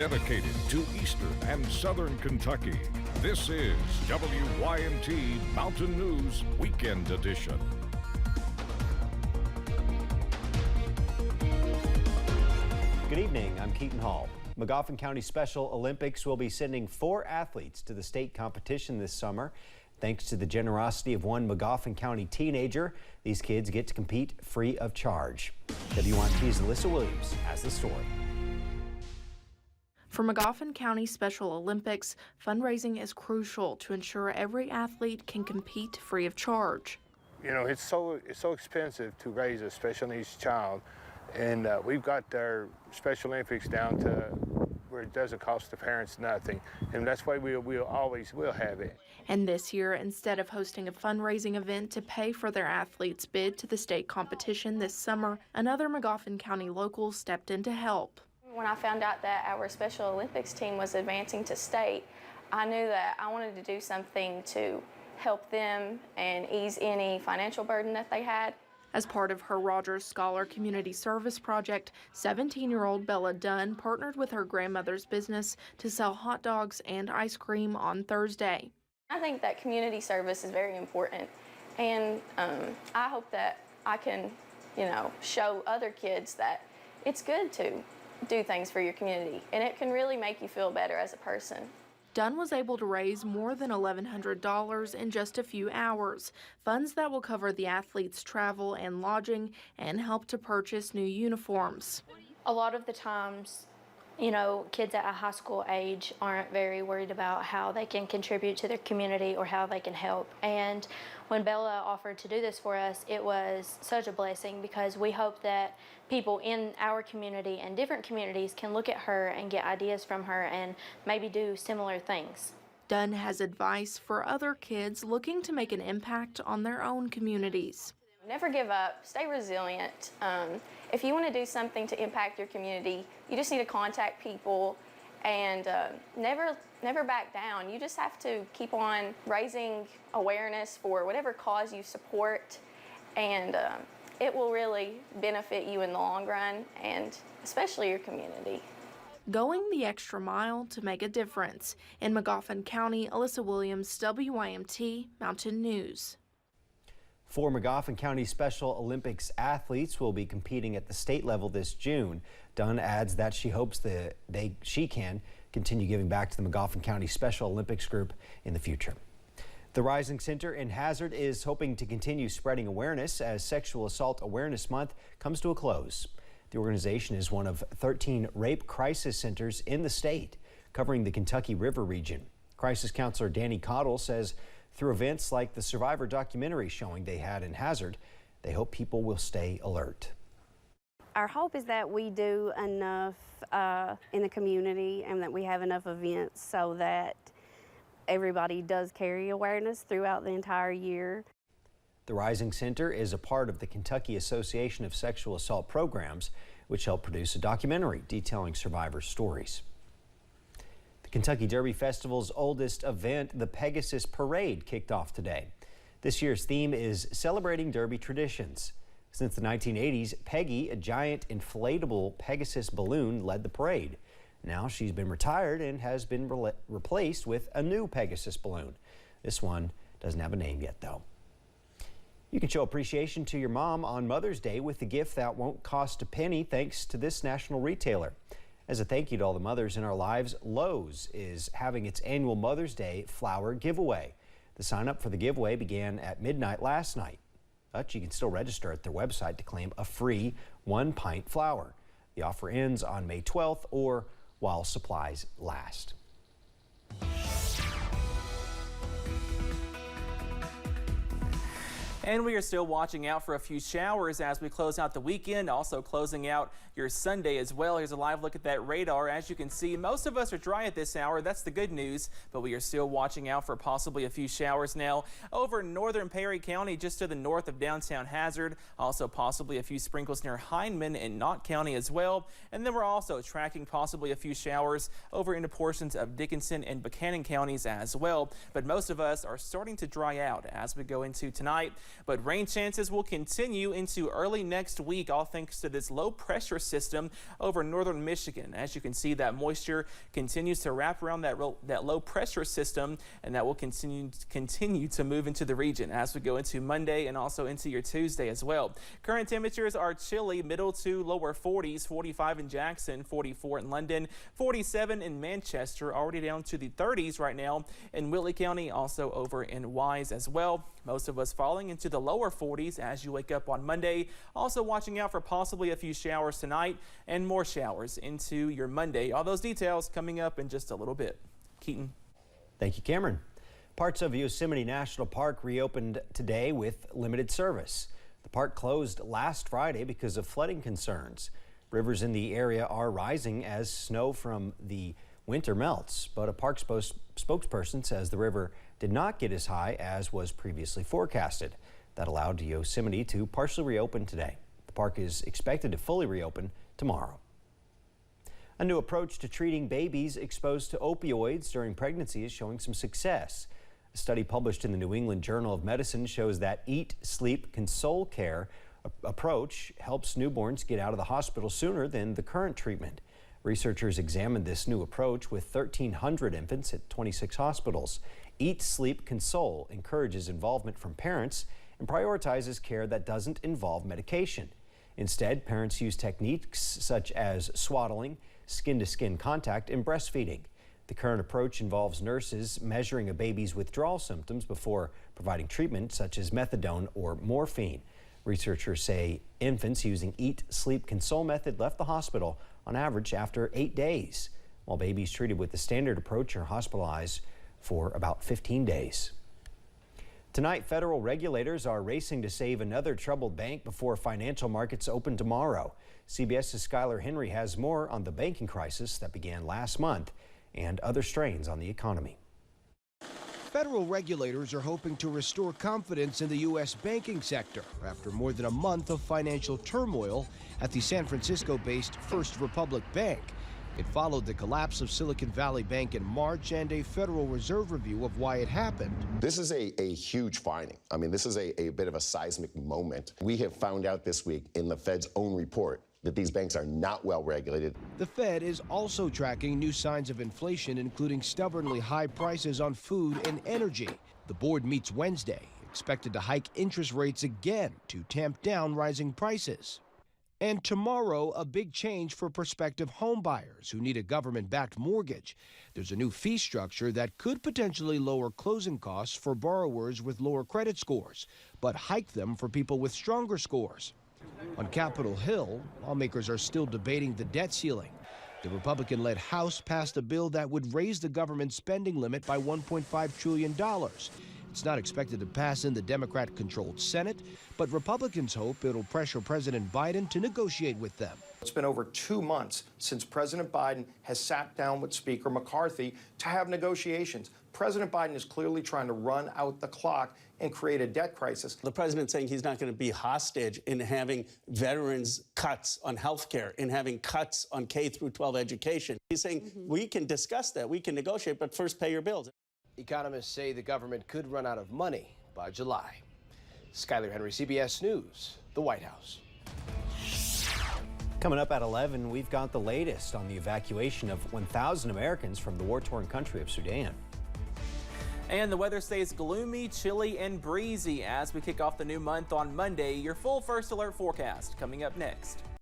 Dedicated to Eastern and Southern Kentucky, this is WYMT Mountain News Weekend Edition. Good evening, I'm Keaton Hall. Magoffin County Special Olympics will be sending 4 athletes to the state competition this summer. Thanks to the generosity of one Magoffin County teenager, these kids get to compete free of charge. WYMT's Alyssa Williams has the story. For Magoffin County Special Olympics, fundraising is crucial to ensure every athlete can compete free of charge. You know, it's so expensive to raise a special needs child, and we've got our Special Olympics down to where it doesn't cost the parents nothing, and that's why we always will have it. And this year, instead of hosting a fundraising event to pay for their athletes' bid to the state competition this summer, another Magoffin County local stepped in to help. When I found out that our Special Olympics team was advancing to state, I knew that I wanted to do something to help them and ease any financial burden that they had. As part of her Rogers Scholar Community Service Project, 17-year-old Bella Dunn partnered with her grandmother's business to sell hot dogs and ice cream on Thursday. I think that community service is very important, and I hope that I can, show other kids that it's good to do things for your community, and it can really make you feel better as a person. Dunn was able to raise more than $1,100 in just a few hours, funds that will cover the athletes' travel and lodging and help to purchase new uniforms. A lot of the times, kids at a high school age aren't very worried about how they can contribute to their community or how they can help. And when Bella offered to do this for us, it was such a blessing because we hope that people in our community and different communities can look at her and get ideas from her and maybe do similar things. Dunn has advice for other kids looking to make an impact on their own communities. Never give up, stay resilient. If you want to do something to impact your community, you just need to contact people and never back down. You just have to keep on raising awareness for whatever cause you support, and it will really benefit you in the long run, and especially your community. Going the extra mile to make a difference. In Magoffin County, Alyssa Williams, WYMT Mountain News. 4 Magoffin County Special Olympics athletes will be competing at the state level this June. Dunn adds that she hopes that she can continue giving back to the Magoffin County Special Olympics group in the future. The Rising Center in Hazard is hoping to continue spreading awareness as Sexual Assault Awareness Month comes to a close. The organization is one of 13 rape crisis centers in the state, covering the Kentucky River region. Crisis counselor Danny Cottle says through events like the Survivor documentary showing they had in Hazard, they hope people will stay alert. Our hope is that we do enough in the community and that we have enough events so that everybody does carry awareness throughout the entire year. The Rising Center is a part of the Kentucky Association of Sexual Assault Programs, which helped produce a documentary detailing survivors' stories. The Kentucky Derby Festival's oldest event, the Pegasus Parade, kicked off today. This year's theme is celebrating Derby traditions. Since the 1980s, Peggy, a giant inflatable Pegasus balloon, led the parade. Now she's been retired and has been replaced with a new Pegasus balloon. This one doesn't have a name yet, though. You can show appreciation to your mom on Mother's Day with a gift that won't cost a penny thanks to this national retailer. As a thank you to all the mothers in our lives, Lowe's is having its annual Mother's Day flower giveaway. The sign up for the giveaway began at midnight last night, but you can still register at their website to claim a free 1-pint flower. The offer ends on May 12th or while supplies last. And we are still watching out for a few showers as we close out the weekend, also closing out your Sunday as well. Here's a live look at that radar. As you can see, most of us are dry at this hour. That's the good news, but we are still watching out for possibly a few showers now over northern Perry County, just to the north of downtown Hazard. Also possibly a few sprinkles near Hindman and Knott County as well. And then we're also tracking possibly a few showers over into portions of Dickinson and Buchanan counties as well. But most of us are starting to dry out as we go into tonight. But rain chances will continue into early next week, all thanks to this low pressure system over northern Michigan. As you can see, that moisture continues to wrap around that low pressure system, and that will continue to move into the region as we go into Monday and also into your Tuesday as well. Current temperatures are chilly, middle to lower 40s, 45 in Jackson, 44 in London, 47 in Manchester, already down to the 30s right now in Whitley County, also over in Wise as well. Most of us falling into the lower 40s as you wake up on Monday. Also watching out for possibly a few showers tonight and more showers into your Monday. All those details coming up in just a little bit. Keaton. Thank you, Cameron. Parts of Yosemite National Park reopened today with limited service. The park closed last Friday because of flooding concerns. Rivers in the area are rising as snow from the winter melts, but a park spokesperson says the river did not get as high as was previously forecasted. That allowed Yosemite to partially reopen today. The park is expected to fully reopen tomorrow. A new approach to treating babies exposed to opioids during pregnancy is showing some success. A study published in the New England Journal of Medicine shows that Eat, Sleep, Console Care approach helps newborns get out of the hospital sooner than the current treatment. Researchers examined this new approach with 1,300 infants at 26 hospitals. Eat, Sleep, Console encourages involvement from parents and prioritizes care that doesn't involve medication. Instead, parents use techniques such as swaddling, skin-to-skin contact, and breastfeeding. The current approach involves nurses measuring a baby's withdrawal symptoms before providing treatment such as methadone or morphine. Researchers say infants using Eat, Sleep, Console method left the hospital on average after 8 days, while babies treated with the standard approach are hospitalized for about 15 days. Tonight, federal regulators are racing to save another troubled bank before financial markets open tomorrow. CBS's Skylar Henry has more on the banking crisis that began last month and other strains on the economy. Federal regulators are hoping to restore confidence in the U.S. banking sector after more than a month of financial turmoil at the San Francisco-based First Republic Bank. It followed the collapse of Silicon Valley Bank in March and a Federal Reserve review of why it happened. This is a huge finding. I mean, this is a bit of a seismic moment. We have found out this week in the Fed's own report that these banks are not well regulated. The Fed is also tracking new signs of inflation, including stubbornly high prices on food and energy. The board meets Wednesday, expected to hike interest rates again to tamp down rising prices. And tomorrow, a big change for prospective home buyers who need a government-backed mortgage. There's a new fee structure that could potentially lower closing costs for borrowers with lower credit scores, but hike them for people with stronger scores. On Capitol Hill, lawmakers are still debating the debt ceiling. The Republican-led House passed a bill that would raise the government spending limit by $1.5 trillion. It's not expected to pass in the Democrat-controlled Senate, but Republicans hope it'll pressure President Biden to negotiate with them. It's been over 2 months since President Biden has sat down with Speaker McCarthy to have negotiations. President Biden is clearly trying to run out the clock and create a debt crisis. The president's saying he's not going to be hostage in having veterans cuts on health care, in having cuts on K through 12 education. He's saying we can discuss that, we can negotiate, but first pay your bills. Economists say the government could run out of money by July. Skylar Henry, CBS News, the White House. Coming up at 11, we've got the latest on the evacuation of 1,000 Americans from the war-torn country of Sudan. And the weather stays gloomy, chilly, and breezy as we kick off the new month on Monday. Your full first alert forecast coming up next.